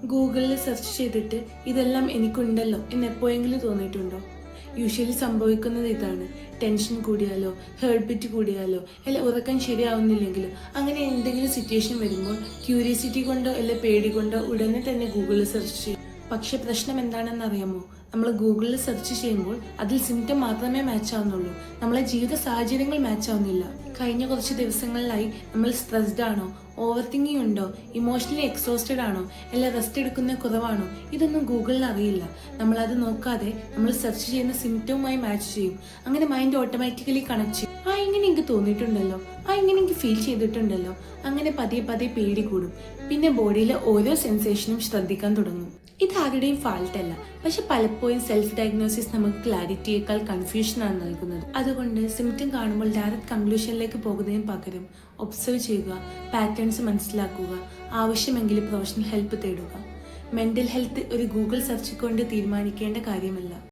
ഗൂഗിളിൽ സെർച്ച് ചെയ്തിട്ട് ഇതെല്ലാം എനിക്കുണ്ടല്ലോ എന്ന് എപ്പോഴെങ്കിലും തോന്നിയിട്ടുണ്ടോ? യൂഷ്വലി സംഭവിക്കുന്നത് ഇതാണ്. ടെൻഷൻ കൂടിയാലോ, ഹേർട്ട് ബീറ്റ് കൂടിയാലോ, അല്ല ഉറക്കം ശരിയാവുന്നില്ലെങ്കിലോ അങ്ങനെ എന്തെങ്കിലും സിറ്റുവേഷൻ വരുമ്പോൾ ക്യൂരിയോസിറ്റി കൊണ്ടോ അല്ല പേടി കൊണ്ടോ ഉടനെ തന്നെ ഗൂഗിളിൽ സെർച്ച് ചെയ്യും. പക്ഷെ പ്രശ്നം എന്താണെന്ന് അറിയാമോ? നമ്മൾ ഗൂഗിളിൽ സെർച്ച് ചെയ്യുമ്പോൾ അതിൽ സിംറ്റം മാത്രമേ മാച്ച് ആവുന്നുള്ളൂ. നമ്മളെ ജീവിത സാഹചര്യങ്ങൾ മാച്ച് ആവുന്നില്ല. കഴിഞ്ഞ കുറച്ച് ദിവസങ്ങളിലായി നമ്മൾ സ്ട്രെസ്ഡ് ആണോ, ഓവർ തിങ്കിങ് ഉണ്ടോ, ഇമോഷണലി എക്സോസ്റ്റഡ് ആണോ, അല്ല റെസ്റ്റ് എടുക്കുന്ന കുറവാണോ, ഇതൊന്നും ഗൂഗിളിൽ അറിയില്ല. നമ്മൾ അത് നോക്കാതെ നമ്മൾ സെർച്ച് ചെയ്യുന്ന സിംറ്റവുമായി മാച്ച് ചെയ്യും. അങ്ങനെ മൈൻഡ് ഓട്ടോമാറ്റിക്കലി കണക്ട് ചെയ്യും. ഇങ്ങനെ എനിക്ക് തോന്നിയിട്ടുണ്ടല്ലോ, ഇങ്ങനെ എനിക്ക് ഫീൽ ചെയ്തിട്ടുണ്ടല്ലോ. അങ്ങനെ പതിയെ പതിയെ പേടി കൂടും. പിന്നെ ബോഡിയിലെ ഓരോ സെൻസേഷനും ശ്രദ്ധിക്കാൻ തുടങ്ങും. ഇത് ആരുടെയും ഫാൾട്ട് അല്ല, പക്ഷെ പലപ്പോഴും സെൽഫ് ഡയഗ്നോസിസ് നമുക്ക് ക്ലാരിറ്റിയേക്കാൾ കൺഫ്യൂഷനാണ് നൽകുന്നത്. അതുകൊണ്ട് സിംറ്റം കാണുമ്പോൾ ഡയറക്റ്റ് കൺക്ലൂഷനിലേക്ക് പോകുന്നതിന് പകരം ഒബ്സർവ് ചെയ്യുക, പാറ്റേൺസ് മനസ്സിലാക്കുക, ആവശ്യമെങ്കിൽ പ്രൊഫഷണൽ ഹെൽപ്പ് തേടുക. മെന്റൽ ഹെൽത്ത് ഒരു ഗൂഗിൾ സെർച്ച് കൊണ്ട് തീരുമാനിക്കേണ്ട കാര്യമല്ല.